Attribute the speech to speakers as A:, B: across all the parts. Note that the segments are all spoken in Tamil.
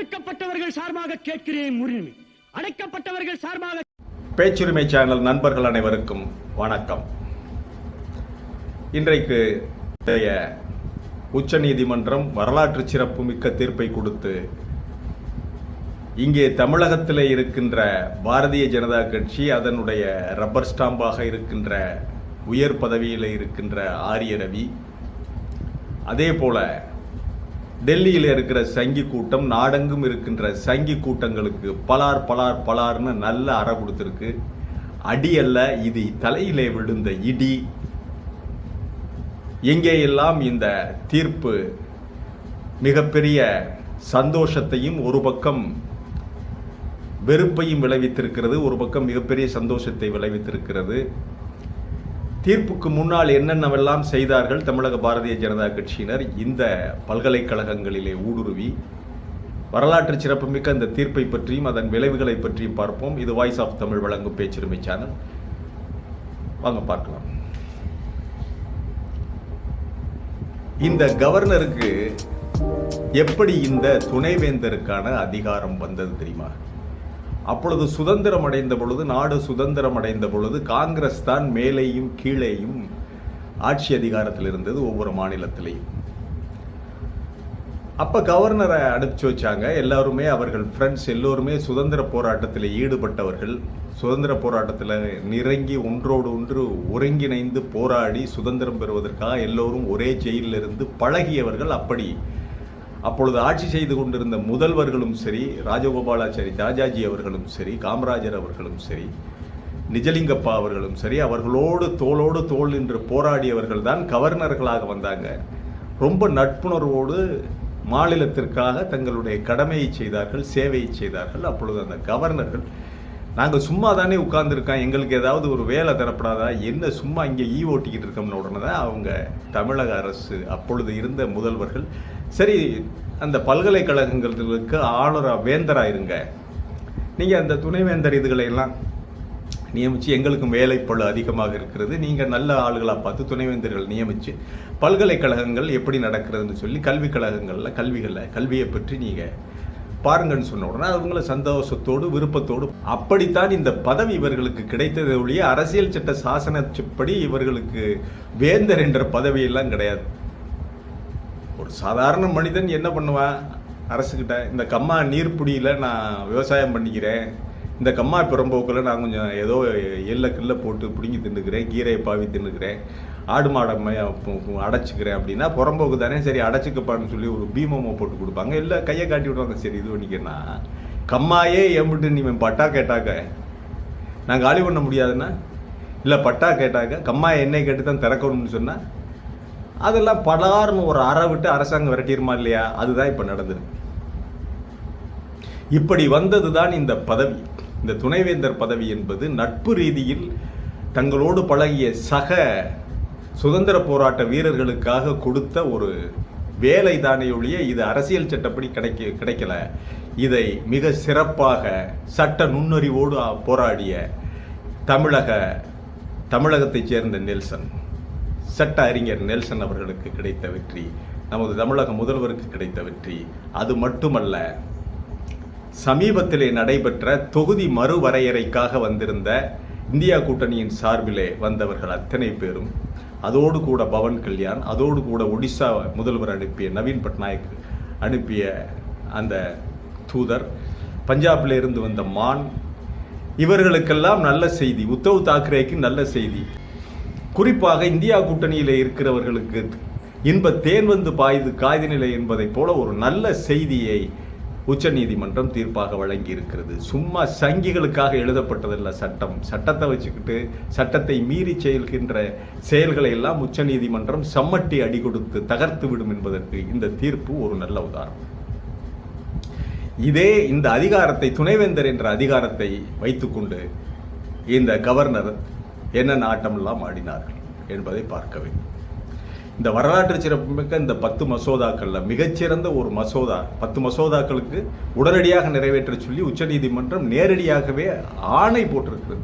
A: ஒடுக்கப்பட்டவர்கள் சார்பாக கேட்கிறேன் உரிமை, அடைக்கப்பட்டவர்கள் சார்பாக.
B: பேச்சுரிமை சேனல் நண்பர்கள் அனைவருக்கும் வணக்கம். இன்றைக்கு உச்சநீதிமன்றம் வரலாற்று சிறப்புமிக்க தீர்ப்பை கொடுத்து இங்கே தமிழகத்தில் இருக்கின்ற பாரதிய ஜனதா கட்சி, அதனுடைய ரப்பர் ஸ்டாம்பாக இருக்கின்ற உயர் பதவியில் இருக்கின்ற ஆரிய ரவி, அதே போல டெல்லியில் இருக்கிற சங்கி கூட்டம், நாடெங்கும் இருக்கின்ற சங்கி கூட்டங்களுக்கு பலார்னு நல்ல அறை கொடுத்துருக்கு. அடி அல்ல, இது தலையிலே விழுந்த இடி. எங்கேயெல்லாம் இந்த தீர்ப்பு மிகப்பெரிய சந்தோஷத்தையும் ஒரு பக்கம் வெறுப்பையும் விளைவித்திருக்கிறது, ஒரு பக்கம் மிகப்பெரிய சந்தோஷத்தை விளைவித்திருக்கிறது. தீர்ப்புக்கு முன்னால் என்னென்னவெல்லாம் செய்தார்கள் தமிழக பாரதிய ஜனதா கட்சியினர் இந்த பல்கலைக்கழகங்களிலே ஊடுருவி, வரலாற்று சிறப்புமிக்க இந்த தீர்ப்பை பற்றியும் அதன் விளைவுகளை பற்றியும் பார்ப்போம். இது வாய்ஸ் ஆஃப் தமிழ் வழங்கும் பேச்சுரிமை சேனல். வாங்க பார்க்கலாம். இந்த கவர்னருக்கு எப்படி இந்த துணைவேந்தருக்கான அதிகாரம் வந்தது தெரியுமா? அப்பொழுது சுதந்திரம் அடைந்த பொழுது, நாடு சுதந்திரம் அடைந்த பொழுது காங்கிரஸ் தான் மேலேயும் கீழேயும் ஆட்சி அதிகாரத்தில் இருந்தது ஒவ்வொரு மாநிலத்திலையும். அப்ப கவர்னரை அனுப்பிச்சு வச்சாங்க. எல்லாருமே அவர்கள் ஃப்ரெண்ட்ஸ், எல்லோருமே சுதந்திர போராட்டத்தில் ஈடுபட்டவர்கள், சுதந்திர போராட்டத்தில் நிறங்கி ஒன்றோடு ஒன்று ஒருங்கிணைந்து போராடி சுதந்திரம் பெறுவதற்காக எல்லோரும் ஒரே ஜெயிலில் இருந்து பழகியவர்கள். அப்படி அப்பொழுது ஆட்சி செய்து கொண்டிருந்த முதல்வர்களும் சரி, ராஜகோபாலாச்சாரி ராஜாஜி அவர்களும் சரி, காமராஜர் அவர்களும் சரி, நிஜலிங்கப்பா அவர்களும் சரி, அவர்களோடு தோளோடு தோள் நின்று போராடியவர்கள் தான் கவர்னர்களாக வந்தாங்க. ரொம்ப நட்புணர்வோடு மாநிலத்திற்காக தங்களுடைய கடமையை செய்தார்கள், சேவையை செய்தார்கள். அப்பொழுது அந்த கவர்னர்கள், நாங்கள் சும்மா தானே உட்கார்ந்துருக்கோம், எங்களுக்கு ஏதாவது ஒரு வேலை தரப்படாதா, என்ன சும்மா இங்கே ஓட்டிக்கிட்டு இருக்கோம்னு உடனே தான் அவங்க தமிழக அரசு, அப்பொழுது இருந்த முதல்வர்கள், சரி அந்த பல்கலைக்கழகங்களுக்கு ஆளுநராக வேந்தராக இருங்க, நீங்கள் அந்த துணைவேந்தர் இதுகளை எல்லாம் நியமித்து, எங்களுக்கும் வேலைப்பளு அதிகமாக இருக்கிறது, நீங்கள் நல்ல ஆளுகளாக பார்த்து துணைவேந்தர்கள் நியமித்து பல்கலைக்கழகங்கள் எப்படி நடக்கிறதுன்னு சொல்லி கல்வியை பற்றி நீங்கள் பாருங்கன்னு சொன்ன உடனே அவங்கள சந்தோஷத்தோடு விருப்பத்தோடு, அப்படித்தான் இந்த பதவி இவர்களுக்கு கிடைத்ததை ஒழிய அரசியல் சட்ட சாசனப்படி இவர்களுக்கு வேந்தர் என்ற பதவியெல்லாம் கிடையாது. ஒரு சாதாரண மனிதன் என்ன பண்ணுவான் அரசுக்கிட்ட, இந்த கம்மா நீர்ப்புடியில் நான் விவசாயம் பண்ணிக்கிறேன், இந்த கம்மா புறம்போக்கில் நான் கொஞ்சம் ஏதோ எல்லை போட்டு பிடுங்கி தின்னுக்கிறேன், கீரையை பாவி தின்னுக்கிறேன், ஆடு மாடை அடைச்சிக்கிறேன் அப்படின்னா புறம்போக்கு தானே, சரி அடைச்சிக்கப்பான்னு சொல்லி ஒரு பீமமோ போட்டு கொடுப்பாங்க, இல்லை கையை காட்டி விடுவாங்க, சரி இது பண்ணிக்கிறேன்னா. கம்மாயே ஏம்பிட்டு நீ பட்டா கேட்டாக்க நான் காலி பண்ண முடியாதுன்னா, இல்லை பட்டா கேட்டாக்க கம்மாயை என்னை கேட்டு தான் திறக்கணும்னு சொன்னால் அதெல்லாம் பலார்னு ஒரு அறை விட்டு அரசாங்கம் விரட்டிடுமா இல்லையா? அதுதான் இப்போ நடந்தது. இப்படி வந்தது தான் இந்த பதவி, இந்த துணைவேந்தர் பதவி என்பது. நட்பு ரீதியில் தங்களோடு பழகிய சக சுதந்திர போராட்ட வீரர்களுக்காக கொடுத்த ஒரு வேலை தானே ஒழிய இது அரசியல் சட்டப்படி கிடைக்கல. இதை மிக சிறப்பாக சட்ட நுண்ணறிவோடு போராடிய தமிழகத்தைச் சேர்ந்த நெல்சன், சட்ட அறிஞர் நெல்சன் அவர்களுக்கு கிடைத்த வெற்றி, நமது தமிழக முதல்வருக்கு கிடைத்த வெற்றி. அது மட்டுமல்ல, சமீபத்திலே நடைபெற்ற தொகுதி மறுவரையறைக்காக வந்திருந்த இந்தியா கூட்டணியின் சார்பிலே வந்தவர்கள் அத்தனை பேரும், அதோடு கூட பவன் கல்யாண், அதோடு கூட ஒடிசா முதல்வர் அனுப்பிய நவீன் பட்நாயக் அனுப்பிய அந்த தூதர், பஞ்சாபில் இருந்து வந்த மான், இவர்களுக்கெல்லாம் நல்ல செய்தி, உத்தவ் தாக்கரேக்கு நல்ல செய்தி. குறிப்பாக இந்தியா கூட்டணியில் இருக்கிறவர்களுக்கு இன்ப தேன் வந்து பாய்து காய்தினிலை என்பதை போல ஒரு நல்ல செய்தியை உச்சநீதிமன்றம் தீர்ப்பாக வழங்கி இருக்கிறது. சும்மா சங்கிகளுக்காக எழுதப்பட்டதல்ல சட்டம். சட்டத்தை வச்சுக்கிட்டு சட்டத்தை மீறி செய்கின்ற செயல்களை எல்லாம் உச்சநீதிமன்றம் சம்மட்டி அடி கொடுத்து தகர்த்து விடும் என்பதற்கு இந்த தீர்ப்பு ஒரு நல்ல உதாரணம். இதே இந்த அதிகாரத்தை, துணைவேந்தர் என்ற அதிகாரத்தை வைத்துக்கொண்டு இந்த கவர்னர் என்ன ஆட்டமெல்லாம் ஆடினார்கள் என்பதை பார்க்க வேண்டும். இந்த வரலாற்று சிறப்புமிக்க இந்த 10 மசோதாக்கள்ல மிகச்சிறந்த ஒரு மசோதா, 10 மசோதாக்களுக்கு உடனடியாக நிறைவேற்ற சொல்லி உச்சநீதிமன்றம் நேரடியாகவே ஆணை போட்டிருக்கிறது.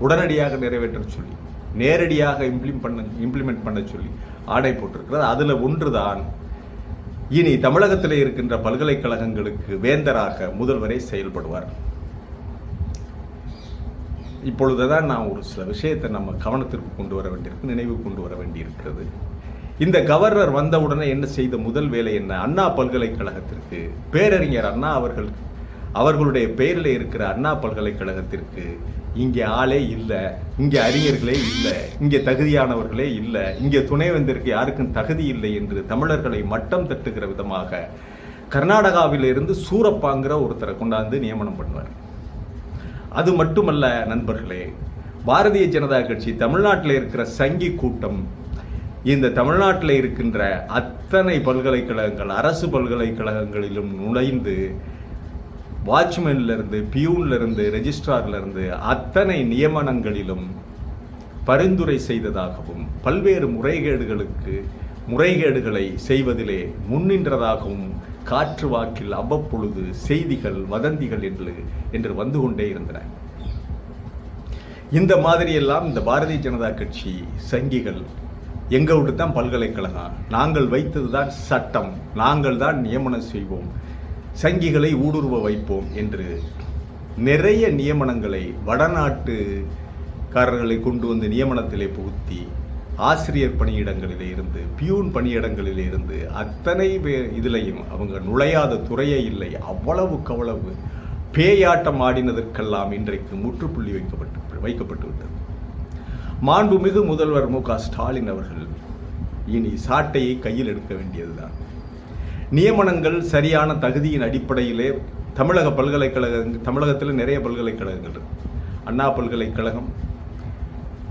B: உடனடியாக நிறைவேற்ற சொல்லி, நேரடியாக இம்ப்ளிமெண்ட் பண்ண சொல்லி ஆணை போட்டிருக்கிறது. அதுல ஒன்றுதான் இனி தமிழகத்தில் இருக்கின்ற பல்கலைக்கழகங்களுக்கு வேந்தராக முதல்வரே செயல்படுவார். இப்பொழுதுதான் நான் ஒரு சில விஷயத்தை நம்ம கவனத்திற்கு கொண்டு வர வேண்டியிருக்கு, நினைவு கொண்டு வர வேண்டியிருக்கிறது. இந்த கவர்னர் வந்தவுடனே என்ன செய்த முதல் வேலை என்ன? அண்ணா பல்கலைக்கழகத்திற்கு, பேரறிஞர் அண்ணா அவர்களுடைய பெயரில் இருக்கிற அண்ணா பல்கலைக்கழகத்திற்கு இங்கே ஆளே இல்லை, இங்கே அறிஞர்களே இல்லை, இங்கே தகுதியானவர்களே இல்லை, இங்கே துணைவேந்தருக்கு யாருக்கும் தகுதி இல்லை என்று தமிழர்களை மட்டம் தட்டுகிற விதமாக கர்நாடகாவிலிருந்து சூரப்பாங்கிற ஒருத்தரை கொண்டாந்து நியமனம் பண்ணுவார். அது மட்டுமல்ல நண்பர்களே, பாரதிய ஜனதா கட்சி தமிழ்நாட்டில் இருக்கிற சங்கி கூட்டம் இந்த தமிழ்நாட்டில் இருக்கின்ற அத்தனை பல்கலைக்கழகங்கள், அரசு பல்கலைக்கழகங்களிலும் நுழைந்து வாட்ச்மேன்லேருந்து, பியூன்லேருந்து, ரெஜிஸ்ட்ரார்லேருந்து அத்தனை நியமனங்களிலும் பரிந்துரை செய்ததாகவும் பல்வேறு முறைகேடுகளை செய்வதிலே முன்னின்றதாகவும் காற்று வாக்கில் அவ்வப்பொழுது செய்திகள், வதந்திகள் என்று வந்து கொண்டே இருந்தன. இந்த மாதிரியெல்லாம் இந்த பாரதிய ஜனதா கட்சி சங்கிகள், எங்களோடு தான் பல்கலைக்கழகம், நாங்கள் வைத்தது தான் சட்டம், நாங்கள் தான் நியமனம் செய்வோம், சங்கிகளை ஊடுருவ வைப்போம் என்று நிறைய நியமனங்களை வடநாட்டுக்காரர்களை கொண்டு வந்து நியமனத்திலே புகுத்தி ஆசிரியர் பணியிடங்களிலே இருந்து, பியூன் பணியிடங்களிலே இருந்து அத்தனை இதிலையும் அவங்க நுழையாத துறையே இல்லை. அவ்வளவு பேயாட்டம் ஆடினதற்கெல்லாம் இன்றைக்கு முற்றுப்புள்ளி வைக்கப்பட்டு விட்டது. மாண்புமிகு முதல்வர் மு.க. ஸ்டாலின் அவர்கள் இனி சாட்டையை கையில் எடுக்க வேண்டியதுதான். நியமனங்கள் சரியான தகுதியின் அடிப்படையிலே தமிழகத்தில் நிறைய பல்கலைக்கழகங்கள் இருக்கு. அண்ணா பல்கலைக்கழகம்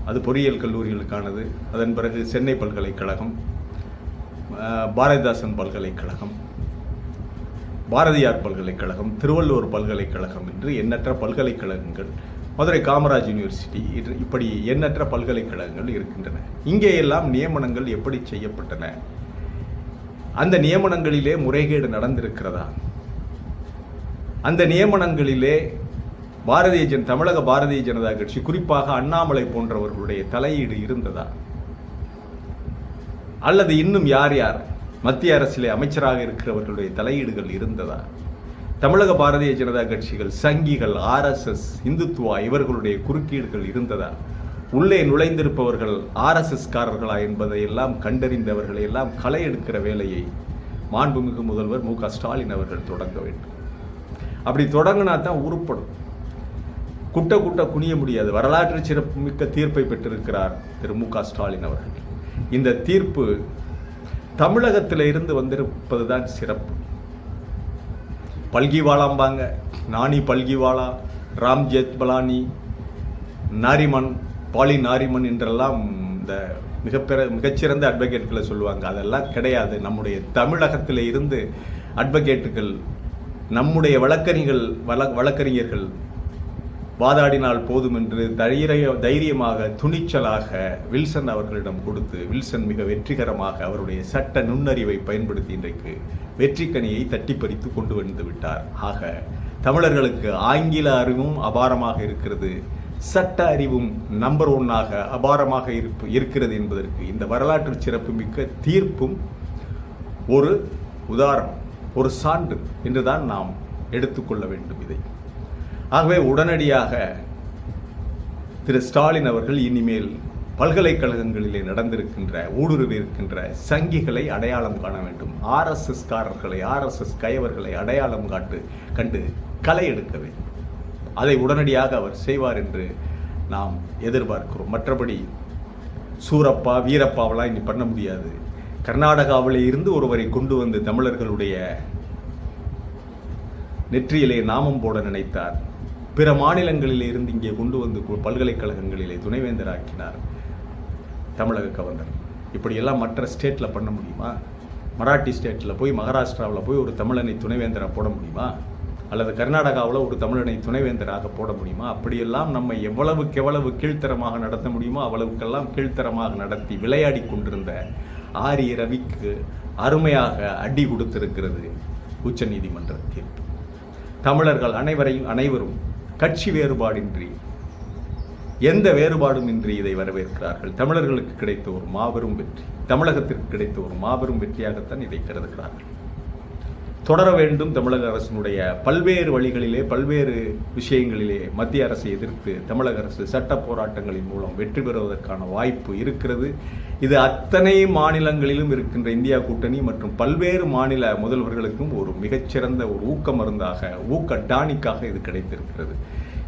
B: அது பொறியியல் கல்லூரிகளுக்கானது. அதன் பிறகு சென்னை பல்கலைக்கழகம், பாரதிதாசன் பல்கலைக்கழகம், பாரதியார் பல்கலைக்கழகம், திருவள்ளுவர் பல்கலைக்கழகம் என்று எண்ணற்ற பல்கலைக்கழகங்கள், மதுரை காமராஜ் யூனிவர்சிட்டி, இப்படி எண்ணற்ற பல்கலைக்கழகங்கள் இருக்கின்றன. இங்கே எல்லாம் நியமனங்கள் எப்படி செய்யப்பட்டன? அந்த நியமனங்களிலே முறைகேடு நடந்திருக்கிறதா? அந்த நியமனங்களிலே தமிழக பாரதிய ஜனதா கட்சி, குறிப்பாக அண்ணாமலை போன்றவர்களுடைய தலையீடு இருந்ததா? அல்லது இன்னும் யார் மத்திய அரசிலே அமைச்சராக இருக்கிறவர்களுடைய தலையீடுகள் இருந்ததா? தமிழக பாரதிய ஜனதா கட்சிகள், சங்கிகள், RSS, இந்துத்துவா இவர்களுடைய குறுக்கீடுகள் இருந்ததா? உள்ளே நுழைந்திருப்பவர்கள் RSS காரர்களா என்பதை எல்லாம் கண்டறிந்தவர்களை எல்லாம் களை எடுக்கிற வேலையை மாண்புமிகு முதல்வர் மு.க. ஸ்டாலின் அவர்கள் தொடங்க வேண்டும். அப்படி தொடங்கினா தான் உருப்படும். குட்ட குனிய முடியாது. வரலாற்று சிறப்பு மிக்க தீர்ப்பை பெற்றிருக்கிறார் திரு மு.க. ஸ்டாலின் அவர்கள். இந்த தீர்ப்பு தமிழகத்தில் இருந்து வந்திருப்பதுதான் சிறப்பு. பல்கிவாலாம்பாங்க, நானி பல்கிவாலா, ராம் ஜெத்மலானி, நாரிமன், பாலி நாரிமன் என்றெல்லாம் இந்த மிகச்சிறந்த அட்வொகேட்களை சொல்லுவாங்க. அதெல்லாம் கிடையாது. நம்முடைய தமிழகத்தில் இருந்து அட்வொகேட்டுகள், நம்முடைய வழக்கறிஞர்கள் வாதாடினால் போதும் என்று தைரியமாக, துணிச்சலாக வில்சன் அவர்களிடம் கொடுத்து, வில்சன் மிக வெற்றிகரமாக அவருடைய சட்ட நுண்ணறிவை பயன்படுத்தி இன்றைக்கு வெற்றிக்கனியை தட்டி பறித்து கொண்டு வந்து விட்டார். ஆக தமிழர்களுக்கு ஆங்கில அறிவும் அபாரமாக இருக்கிறது, சட்ட அறிவும் நம்பர் 1 அபாரமாக இருக்கிறது என்பதற்கு இந்த வரலாற்று சிறப்பு மிக்க தீர்ப்பும் ஒரு உதாரணம், ஒரு சான்று என்றுதான் நாம் எடுத்துக்கொள்ள வேண்டும் இதை. ஆகவே உடனடியாக திரு ஸ்டாலின் அவர்கள் இனிமேல் பல்கலைக்கழகங்களிலே நடந்திருக்கின்ற, ஊடுருவி இருக்கின்ற சங்கிகளை அடையாளம் காண வேண்டும். RSS காரர்களை, RSS கயவர்களை அடையாளம் கண்டு களை எடுக்க வேண்டும். அதை உடனடியாக அவர் செய்வார் என்று நாம் எதிர்பார்க்கிறோம். மற்றபடி சூரப்பா, வீரப்பாவெல்லாம் இனி பண்ண முடியாது. கர்நாடகாவிலே இருந்து ஒருவரை கொண்டு வந்து தமிழர்களுடைய நெற்றியிலே நாமம் போட நினைத்தார். பிற மாநிலங்களிலே இருந்து இங்கே கொண்டு வந்து பல்கலைக்கழகங்களிலே துணைவேந்தராக்கினார் தமிழக கவர்னர். இப்படியெல்லாம் மற்ற ஸ்டேட்டில் பண்ண முடியுமா? மராட்டி ஸ்டேட்டில் போய், மகாராஷ்டிராவில் போய் ஒரு தமிழனை துணைவேந்தராக போட முடியுமா? அல்லது கர்நாடகாவில் ஒரு தமிழனை துணைவேந்தராக போட முடியுமா? அப்படியெல்லாம் நம்ம எவ்வளவு கீழ்த்தரமாக நடத்த முடியுமோ அவ்வளவுக்கெல்லாம் கீழ்த்தரமாக நடத்தி விளையாடி கொண்டிருந்த ஆரிய ரவிக்கு அருமையாக அடி கொடுத்திருக்கிறது உச்ச நீதிமன்ற தீர்ப்பு. தமிழர்கள் அனைவரும் கட்சி வேறுபாடின்றி, எந்த வேறுபாடும் இன்றி இதை வரவேற்கிறார்கள். தமிழர்களுக்கு கிடைத்த ஒரு மாபெரும் வெற்றி, தமிழகத்திற்கு கிடைத்த ஒரு மாபெரும் வெற்றியாகத்தான் இதை கருதுகிறார்கள். தொடர வேண்டும். தமிழக அரசினுடைய பல்வேறு வழிகளிலே பல்வேறு விஷயங்களிலே மத்திய அரசை எதிர்த்து தமிழக அரசு சட்ட போராட்டங்களின் மூலம் வெற்றி பெறுவதற்கான வாய்ப்பு இருக்கிறது. இது அத்தனை மாநிலங்களிலும் இருக்கின்ற இந்தியா கூட்டணி மற்றும் பல்வேறு மாநில முதல்வர்களுக்கும் ஒரு மிகச்சிறந்த ஒரு ஊக்க மருந்தாக, ஊக்க டானிக்காக இது கிடைத்திருக்கிறது.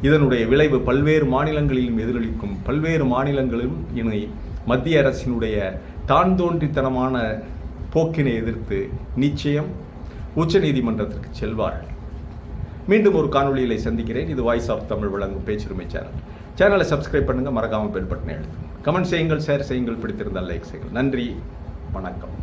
B: இதனுடைய விளைவு பல்வேறு மாநிலங்களிலும் எதிரொலிக்கும். பல்வேறு மாநிலங்களிலும் இனி மத்திய அரசினுடைய தான் தோன்றித்தனமான போக்கினை எதிர்த்து நிச்சயம் உச்சநீதிமன்றத்திற்கு செல்வார்கள். மீண்டும் ஒரு காணொளியிலே சந்திக்கிறேன். இது வாய்ஸ் ஆஃப் தமிழ் வழங்கும் பேச்சுரிமை சேனலை சப்ஸ்கிரைப் பண்ணுங்க, மறக்காம பெல் பட்டனை அழுத்துங்க, கமெண்ட் செய்யுங்கள், ஷேர் செய்யுங்கள், பிடித்திருந்தால் லைக் செய்யுங்கள். நன்றி, வணக்கம்.